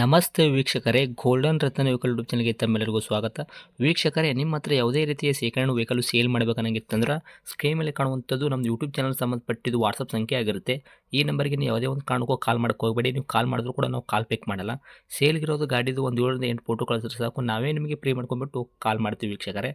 ನಮಸ್ತೆ ವೀಕ್ಷಕರೇ, ಗೋಲ್ಡನ್ ರತ್ನ vehicle YouTube ಚಾನಲ್ಗೆ ತಮ್ಮೆಲ್ಲರಿಗೂ ಸ್ವಾಗತ. ವೀಕ್ಷಕರೇ, ನಿಮ್ಮ ಹತ್ರ ಯಾವುದೇ ರೀತಿಯ ಶೇಖರಣೆ ವೆಹಿಕಲ್ ಸೇಲ್ ಮಾಡಬೇಕನ್ನಂಗಿತ್ತಂದ್ರೆ ಸ್ಕ್ರೀನ್ ಮೇಲೆ ಕಾಣುವಂಥದ್ದು ನಮ್ಮ ಯೂಟ್ಯೂಬ್ ಚಾನಲ್ ಸಂಬಂಧಪಟ್ಟಿದ್ದು ವಾಟ್ಸಪ್ ಸಂಖ್ಯೆ ಆಗಿರುತ್ತೆ. ಈ ನಂಬರ್ಗೆ ನೀವು ಯಾವುದೇ ಒಂದು ಕಾರಣಕ್ಕೂ ಕಾಲ್ ಮಾಡೋಕೆ ಹೋಗಬೇಡಿ. ನೀವು ಕಾಲ್ ಮಾಡಿದ್ರು ಕೂಡ ನಾವು ಕಾಲ್ ಪಿಕ್ ಮಾಡಲ್ಲ. ಸೇಲ್ಗಿರೋದು ಗಾಡಿದು ಒಂದು 7ರಿಂದ 8 ಫೋಟೋ ಕಳಿಸಿದ್ರೆ ಸಾಕು, ನಾವೇ ನಿಮಗೆ ಪ್ರೀ ಮಾಡ್ಕೊಂಡ್ಬಿಟ್ಟು ಕಾಲ್ ಮಾಡ್ತೀವಿ ವೀಕ್ಷಕರೇ.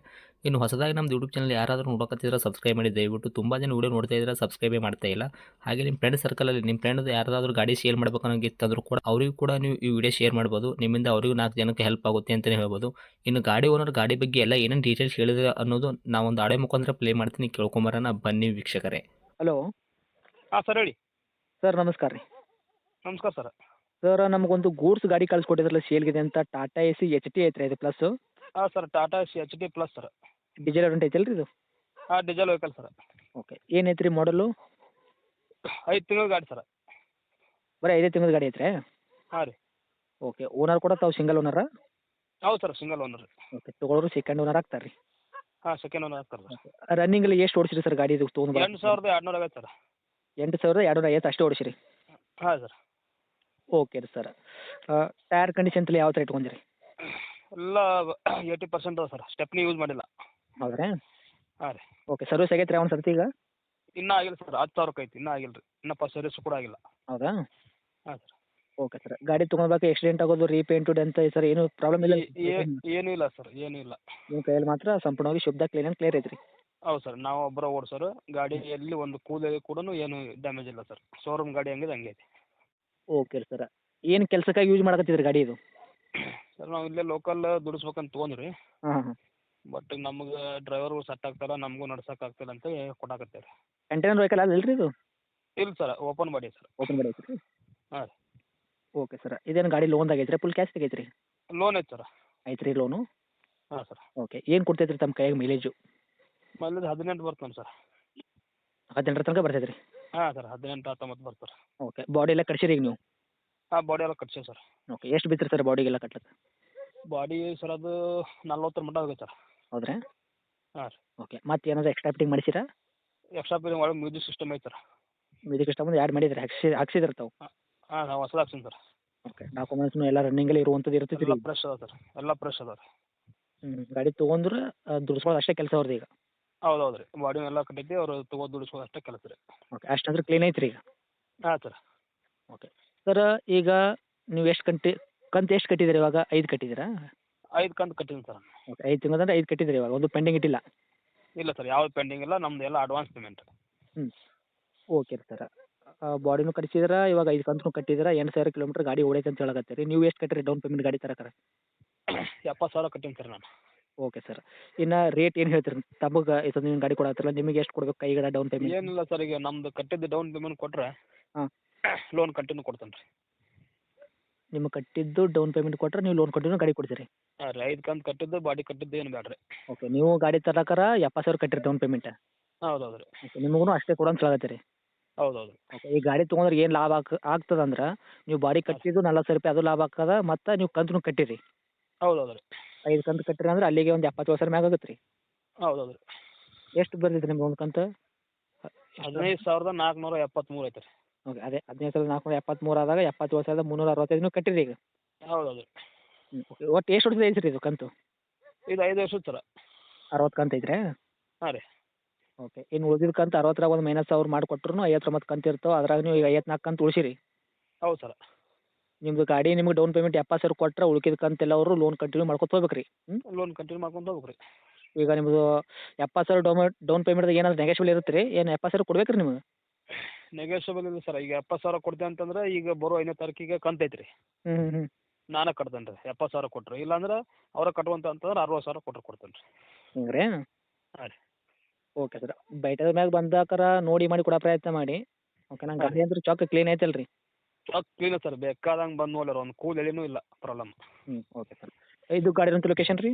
ಇನ್ನು ಹೊಸದಾಗಿ ನಮ್ಮದು ಯೂಟ್ಯೂಬ್ ಚಾನಲ್ ಯಾರಾದರೂ ನೋಡೋಕತ್ತಿದ್ರೆ ಸಬ್ಸ್ಕ್ರೈಬ್ ಮಾಡಿ ದಯವಿಟ್ಟು. ತುಂಬ ಜನ ವೀಡಿಯೋ ನೋಡ್ತಾ ಇದ್ದಾರೆ, ಸಬ್ಸ್ಕ್ರೈಬೇ ಮಾಡ್ತಾ ಇಲ್ಲ. ಹಾಗೆ ನಿಮ್ಮ ಫ್ರೆಂಡ್ ಸರ್ಕಲಲ್ಲಿ ನಿಮ್ಮ ಫ್ರೆಂಡ್ ಯಾರಾದರೂ ಗಾಡಿ ಸೇಲ್ ಮಾಡಬೇಕನ್ನೋಂಗಿತ್ತಂದ್ರೂ ಕೂಡ ಅವರಿಗೂ ಕೂಡ ನೀವು ಈ ವಿಡಿಯೋ ಶೇರ್ ಮಾಡ್ಬೋದು. ನಿಮ್ಮಿಂದ ಅವರಿಗೂ 4 ಜನಕ್ಕೆ ಹೆಲ್ಪ್ ಆಗುತ್ತೆ ಅಂತಲೇ ಹೇಳ್ಬೋದು. ಇನ್ನು ಗಾಡಿ ಓನರ್ ಗಾಡಿ ಬಗ್ಗೆ ಎಲ್ಲ ಏನೇನು ಡೀಟೇಲ್ಸ್ ಹೇಳಿದ್ರೆ ಅನ್ನೋದು ನಾವೊಂದು ಆಡಿಯೋ ಮುಖಾಂತರ ಪ್ಲೇ ಮಾಡ್ತೀನಿ, ಕೇಳ್ಕೊಂಬರೋಣ ಬನ್ನಿ ವೀಕ್ಷಕರೇ. ಹಲೋ ಹಾಂ ಸರ್, ಹೇಳಿ. ಸರ್, ನಮಸ್ಕಾರ ರೀ. ನಮಸ್ಕಾರ ಸರ್. ಸರ್, ನಮಗೊಂದು ಗೂಡ್ಸ್ ಗಾಡಿ ಕಳಿಸ್ಕೊಟ್ಟಿದ್ರಲ್ಲ ಸೇಲ್ಗಿದೆ ಅಂತ, Tata A C H T ಐತ್ರಿ ಇದು ಪ್ಲಸ್ಸು. ಹಾಂ sir, Tata H T plus sir. Diesel variant ಐತಲ್ಲ ರೀ ಇದು? ಹಾಂ, ಡೀಸೆಲ್ ವೆಹಿಕಲ್ ಸರ್. ಓಕೆ, ಏನೈತೆ ರೀ ಮಾಡಲು? 5 ತಿಂಗಳ ಗಾಡಿ ಸರ್. ಬರೀ 5 ತಿಂಗಳ ಗಾಡಿ ಐತ್ರಿ? ಹಾಂ ರೀ. ಓಕೆ, ಓನರ್ ಕೂಡ ತಾವು ಸಿಂಗಲ್ ಓನರಾ? ಹೌದು ಸರ್, ಸಿಂಗಲ್ ಓನರ್ ರೀ. ಓಕೆ, ತೊಗೊಳೋರು ಸೆಕೆಂಡ್ ಓನರ್ ಆಗ್ತಾರೆ ರೀ? ಹಾಂ, ಸೆಕೆಂಡ್ ಓನರ್ ಆಗ್ತಾರೆ ಸರ್. ರನ್ನಿಂಗಲ್ಲಿ ಎಷ್ಟು ಓಡಿಸಿರಿ ಸರ್ ಗಾಡಿ ಇದು ತೊಗೊಂಡು? 8250 ಆಗೈತೆ ಸರ್. 8250 ಅಷ್ಟೇ ಓಡಿಸಿರಿ? ಹಾಂ ಸರ್. ಓಕೆ ರೀ ಸರ್. ಟೈರ್ ಕಂಡೀಷನ್ ತಲೆ ಯಾವ ಥರ ಇಟ್ಕೊಂಡಿರಿ? ಎಲ್ಲ 80% ಅದ ಸರ್, ಸ್ಟೆಪ್ನಿ ಯೂಸ್ ಮಾಡಿಲ್ಲ. ಹೌದ್ರಾ? ಹಾಂ ರೀ. ಓಕೆ, ಸರ್ವಿಸ್ ಆಗೈತೆ ರೀ ಒಂದು ಸರ್ತಿ ಈಗ? ಇನ್ನೂ ಆಗಿಲ್ಲ ಸರ್, 10,000 ಐತಿ, ಇನ್ನೂ ಆಗಿಲ್ಲ ರೀ. ಇನ್ನೂ ಸರ್ವಿಸ್ ಕೂಡ ಆಗಿಲ್ಲ. ಹೌದಾ? ಹಾಂ ಸರ್. Okay sir. ಗಾಡಿ ತೊಗೊಂಡ್ಬೇಕು ಆಕ್ಸಿಡೆಂಟ್ ಆಗೋದು, ರೀಪೇಂಟೆಡ್ ಅಂತ ಸರ್ ಏನು ಪ್ರಾಬ್ಲಮ್ ಇಲ್ಲ? ಏನೂ ಇಲ್ಲ ಸರ್, ಏನೂ ಇಲ್ಲ. ನಿಮ್ಮ ಕೈಯಲ್ಲಿ ಮಾತ್ರ ಸಂಪೂರ್ಣವಾಗಿ ಶುದ್ಧ ಕ್ಲೀನ್ ಆ್ಯಂಡ್ ಕ್ಲಿಯರ್ ಐತ್ರಿ? ಹೌದು ಸರ್, ನಾವು ಒಬ್ಬರ ಓಡಿಸೋರು. ಗಾಡಿಯಲ್ಲಿ ಒಂದು ಕೂದಲು ಕೂಡ ಏನು ಡ್ಯಾಮೇಜ್ ಇಲ್ಲ ಸರ್. ಶೋರೂಮ್ ಗಾಡಿ ಹಂಗಿದೆ ಹಂಗೆ ಐತಿ. Okay sir. ಏನು ಕೆಲಸಕ್ಕಾಗಿ ಯೂಸ್ ಮಾಡಕತ್ತಿದ್ರಿ ಗಾಡಿ ಇದು? ಸರ್, ನಾವು ಇಲ್ಲೇ ಲೋಕಲ್ ದುಡಿಸ್ಬೇಕಂತ ತೊಗೊಂಡ್ರಿ. ಹಾಂ ಹಾಂ. ಬಟ್ ನಮ್ಗೆ ಡ್ರೈವರು ಸೆಟ್ ಆಗ್ತಾರ, ನಮಗೂ ನಡ್ಸಕ್ಕೆ ಆಗ್ತಿಲ್ಲ ಅಂತ ಕೊಟ್ಟಾಕತ್ತೇವೆ ರೀ. ಕಂಟೈನರ್ ವೆಹಿಕಲ್ ಅಲ್ಲ ರೀ ಇದು? ಇಲ್ಲ sir, open body sir. Open ಗಾಡಿ ಐತ್ರಿ? ಹಾಂ ರೀ. Okay sir. ಇದೇನು ಗಾಡಿ ಲೋನ್ದಾಗ ಐತ್ರಿ, ಫುಲ್ ಕ್ಯಾಶ್ ಐತ್ರಿ? ಲೋನ್ ಐತೆ ಸರ್. ಐತ್ರಿ ಲೋನು? ಹಾಂ ಸರ್. ಓಕೆ, ಏನು ಕೊಡ್ತೈತ್ರಿ ತಮ್ಮ ಕೈಯಾಗ ಮೈಲೇಜು? ಮೈಲೇಜ್ 18 ಬರ್ತದೆ ಸರ್. 18 ತನಕ ಬರ್ತೈತೆ ರೀ? ಹಾಂ ಸರ್, 18 19 ಬರ್ತಾರೆ. ಓಕೆ, ಬಾಡಿ ಎಲ್ಲ ಕಟ್ಸಿರಿ ಈಗ ನೀವು? ಹಾಂ, ಬಾಡಿ ಎಲ್ಲ ಕಟ್ಸೀವಿ ಸರ್. ಓಕೆ, ಎಷ್ಟು ಬಿತ್ರಿ ಸರ್ ಬಾಡಿಗೆಲ್ಲ ಕಟ್ಲಕ್ಕೆ? ಬಾಡಿ ಸರ್ ಅದು 40 ಮಟ್ಟ ಹೋಗೈತೆ ಸರ್. ಹೌದ್ರಾ? ಹಾಂ ರೀ. ಓಕೆ, ಮತ್ತೆ ಏನಾದರೂ ಎಕ್ಸ್ಟ್ರಾ ಫಿಟ್ಟಿಂಗ್ ಮಾಡಿಸಿರಾ? ಎಕ್ಸ್ಟ್ರಾ ಫಿಟ್ಟಿಂಗ್ ಒಳಗೆ ಮ್ಯೂಸಿಕ್ ಸಿಸ್ಟಮ್ ಐತೆ ಸರ್. ಮ್ಯೂಸಿಕ್ ಸಿಸ್ಟಮ್ ಆ್ಯಡ್ ಮಾಡಿದ್ರಿ, ಹಾಕ್ಸಿದ್ರೆ ತಾವು? ಹಾಂ, ನಾವು ಹೊಸದು ಹಾಕ್ಸೀನಿ ಸರ್. ಓಕೆ, ಡಾಕ್ಯುಮೆಂಟ್ಸ್ನು ಎಲ್ಲ ರನ್ನಿಂಗಲ್ಲಿ ಇರುವಂಥದ್ದು ಇರ್ತೈತಿ ಎಲ್ಲ ರೀ? ಫ್ರೆಶ್ ಅದ ಸರ್, ಎಲ್ಲ ಫ್ರೆಶ್ ಅದ ರೀ. ಗಾಡಿ ತೊಗೊಂಡ್ರೆ ದುಡಿಸ್ಕೊಳ್ಳೋದು ಅಷ್ಟೇ ಕೆಲಸ ಅವ್ರದ್ದು ಈಗ? ಹೌದು ಹೌದು ರೀ, ಬಾಡಿ ಎಲ್ಲ ಕಟ್ಟೈತಿ, ಅವರು ತೊಗೊಂಡು ದುಡಿಸ್ಬೋದು ಅಷ್ಟೇ ಕೆಲಸ ರೀ. ಓಕೆ, ಅಷ್ಟಂದ್ರೆ ಕ್ಲೀನ್ ಐತ್ರಿ ಈಗ? ಹಾಂ ಸರ್. ಓಕೆ ಸರ್, ಈಗ ನೀವು ಎಷ್ಟು ಕಂತು ಎಷ್ಟು ಕಟ್ಟಿದ್ದೀರಿ ಇವಾಗ? 5 ಕಟ್ಟಿದ್ದೀರಾ? 5 ಕಂತು ಕಟ್ಟಿದ್ದೀನಿ ಸರ್. ಓಕೆ, 5 ತಿಂಗಳಂದ್ರೆ 5 ಕಟ್ಟಿದ್ದೀರಿ ಇವಾಗ, ಒಂದು ಪೆಂಡಿಂಗ್ ಇಟ್ಟಿಲ್ಲ? ಇಲ್ಲ ಸರ್, ಯಾವ್ದು ಪೆಂಡಿಂಗ್ ಇಲ್ಲ, ನಮ್ದು ಎಲ್ಲ ಅಡ್ವಾನ್ಸ್ ಪೇಮೆಂಟ್. ಹ್ಞೂ. Okay sir. ಬಾಡಿನೂ ಕಟ್ಸಿದ್ದೀರಾ, ಇವಾಗ 5 ಕಂತೂ ಕಟ್ಟಿದ್ದೀರಾ, 80,000 ಕಿಲೋಮೀಟ್ರ್ ಗಾಡಿ ಓಡೈತೆ ಅಂತ ಹೇಳಕತ್ತೀರಿ. ನೀವು ಎಷ್ಟು ಕಟ್ಟಿರಿ ಡೌನ್ ಪೇಮೆಂಟ್ ಗಾಡಿ ತರಕಾರೆ? 70,000 ಕಟ್ಟೀನಿ ಸರ್ ನಾನು. Okay sir. ಇನ್ನು ರೇಟ್ ಏನು ಹೇಳ್ತೀರಿ? ತಮಗೆ ಇದು ನೀವು ಗಾಡಿ ಕೊಡತ್ತಿರಲ್ಲ, ನಿಮಗೆ ಎಷ್ಟು ಕೊಡ್ಬೇಕು ಕೈಗಡೆ ಡೌನ್ ಪೇಮೆಂಟ್? ಏನಿಲ್ಲ ಸರ್, ಈಗ ನಮ್ದು ಕಟ್ಟಿದ್ದು ಡೌನ್ ಪೇಮೆಂಟ್ ಕೊಟ್ಟರೆ ಹಾಂ, ಲೋನ್ ಕಂಟಿನ್ಯೂ ಕೊಡ್ತೇನೆ ರೀ. ನಿಮಗೆ ಕಟ್ಟಿದ್ದು ಡೌನ್ ಪೇಮೆಂಟ್ ಕೊಟ್ಟರೆ ನೀವು ಲೋನ್ ಕಂಟಿನ್ಯೂ ಗಾಡಿ ಕೊಡ್ತೀರಿ? ಹಾಂ ರೀ, 5 ಕಂತು ಕಟ್ಟಿದ್ದು, ಬಾಡಿ ಕಟ್ಟಿದ್ದು ಏನು ಬೇಡ ರೀ. ಓಕೆ, ನೀವು ಗಾಡಿ ತರಕಾರ 70,000 ಕಟ್ಟಿರಿ ಡೌನ್ ಪೇಮೆಂಟ್? ಹೌದು ಹೌದು ರೀ. ಓಕೆ, ನಿಮಗೂ ಅಷ್ಟೇ ಕೊಡು ಅಂತ ಹೇಳತ್ತೀರಿ? ಹೌದು ಹೌದು. ಓಕೆ, ಈ ಗಾಡಿ ತೊಗೊಂಡ್ರೆ ಏನು ಲಾಭ ಆಗ್ತದಂದ್ರೆ ನೀವು ಬಾಡಿ ಕಟ್ಟಿದ್ದು 40,000 ರೂಪಾಯಿ ಅದು ಲಾಭ ಆಗ್ತದ, ಮತ್ತು ನೀವು ಕಂತೂ ಕಟ್ಟಿರಿ. ಹೌದು ಹೌದು ರೀ. 5 ಕಂತು ಕಟ್ಟಿರಿ ಅಂದ್ರೆ ಅಲ್ಲಿಗೆ ಒಂದು 70,000 ಮ್ಯಾಗ ಆಗುತ್ತೆ ರೀ? ಹೌದು ಹೌದು ರೀ. ಎಷ್ಟು ಬರ್ತೈತೆ ನಿಮ್ಗೆ ಒಂದು ಕಂತು? 15,473 ಐತೆ ರೀ. ಓಕೆ, ಅದೇ 15,473 ಆದಾಗ 77,365 ನೀವು ಕಟ್ಟಿರಿ ಈಗ? ಹೌದು ಹೌದು ರೀ. ಹ್ಞೂ. ಓಕೆ, ಒಟ್ಟು ಎಷ್ಟು ವರ್ಷದ ಐತೆ ರೀ ಇದು ಕಂತು? ಇದು 5 ವರ್ಷದ ಸರ. 60 ಕಂತು ಐತ್ರಿ? ಹಾಂ ರೀ. ಓಕೆ, ಇನ್ನು ಉಳಿದಿದ್ದ ಕಂತು 60ರಾಗ ಒಂದು ಮೈನಸ್ ಅವ್ರು ಮಾಡಿಕೊಟ್ರು 59 ಕಂತು ಇರ್ತಾವೆ, ಅದ್ರಾಗ ನೀವು ಈಗ 54 ಕಂತು ಉಳಿಸಿರಿ? ಹೌದು ಸರ್. ನಿಮ್ಮದು ಗಾಡಿ ನಿಮ್ಗೆ ಡೌನ್ ಪೇಮೆಂಟ್ 70,000 ಕೊಟ್ಟರೆ ಉಳ್ಕಿದ ಕಂತೆಲ್ಲ ಅವರು ಲೋನ್ ಕಂಟಿನ್ಯೂ ಮಾಡ್ಕೊತ ಹೋಗ್ಬೇಕು ರೀ? ಹ್ಞೂ. ಲೋನ್ ಕಂಟಿನ್ಯೂ ಮಾಡ್ಕೊಂಡು ಹೋಗ್ಬೇಕು ರೀ. ಈಗ ನಿಮ್ಮದು 70,000 ಡೌನ್ ಪೇಮೆಂಟ್ದಾಗ ಏನಾದ್ರು ನೆಗೆಶ್ಬಲ್ ಇರುತ್ತೆ ರೀ? ಏನು 70,000 ಕೊಡ್ಬೇಕು ರೀ ನಿಮ್ಗೆ? ನೆಗೋಷಿಯಬಲ್ ಇಲ್ಲ ಸರ್. ಈಗ 70,000 ಕೊಡ್ತೇವೆ ಅಂತಂದ್ರೆ ಈಗ ಬರೋ 5ನೇ ತಾರೀಕಿಗೆ ಕಂತು ಐತೆ ರೀ. ಹ್ಞೂ ಹ್ಞೂ ಹ್ಞೂ. ನಾನೇ ಕಟ್ತೇನೆ ರೀ 70,000 ಕೊಟ್ಟರು. ಇಲ್ಲಾಂದ್ರೆ ಅವರ ಕಟ್ಟುವಂತ ಅಂತಂದ್ರೆ 60,000 ಕೊಟ್ಟರೆ ಕೊಡ್ತೇನೆ ರೀ. ಹಿಂಗೆ ರೀ? ಹಾಂ ರೀ. Okay sir. ಬೈಟದ ಮ್ಯಾಗ ಬಂದಾಕರ ನೋಡಿ ಮಾಡಿ ಕೊಡೋ ಪ್ರಯತ್ನ ಮಾಡಿ. ಓಕೆ, ನಂಗೆ ಹಾಂ ಗಾಡಿ ಅಂದ್ರೆ ಚೊಕ್ಕ ಕ್ಲೀನ್ ಐತಲ್ಲ ರೀ? ಚಾಕ್ ಕ್ಲೀನ್ ಸರ್, ಬೇಕಾದಂಗೆ ಬಂದು ನೋಡ್ಯಾರ, ಒಂದು ಕೂಲ್ ಎಳೆನೂ ಇಲ್ಲ ಪ್ರಾಬ್ಲಮ್. ಹ್ಞೂ. Okay sir. ಇದು ಗಾಡಿ ಇರೋಂಥ ಲೊಕೇಶನ್ ರೀ?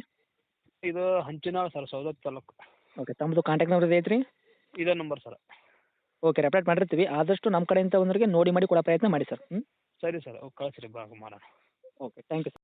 ಇದು ಹಂಚಿನಾಳ ಸರ್, ಸೌದತ್ತಿ ತಾಲೂಕು. ಓಕೆ, ತಮ್ಮದು ಕಾಂಟ್ಯಾಕ್ಟ್ ನಂಬರ್ ಐತೆ ರೀ? ಇದೇ ನಂಬರ್ ಸರ್. ಓಕೆ, ರೆಪ್ರೇಟ್ ಮಾಡಿರ್ತೀವಿ. ಆದಷ್ಟು ನಮ್ಮ ಕಡೆಯಿಂದ ಬಂದವರಿಗೆ ನೋಡಿ ಮಾಡಿ ಕೊಡೋ ಪ್ರಯತ್ನ ಮಾಡಿ ಸರ್. ಹ್ಞೂ. ಸರಿ ಸರ್, ಕಳಿಸ್ರಿ ಮಾಡೋಣ. Okay, thank you sir.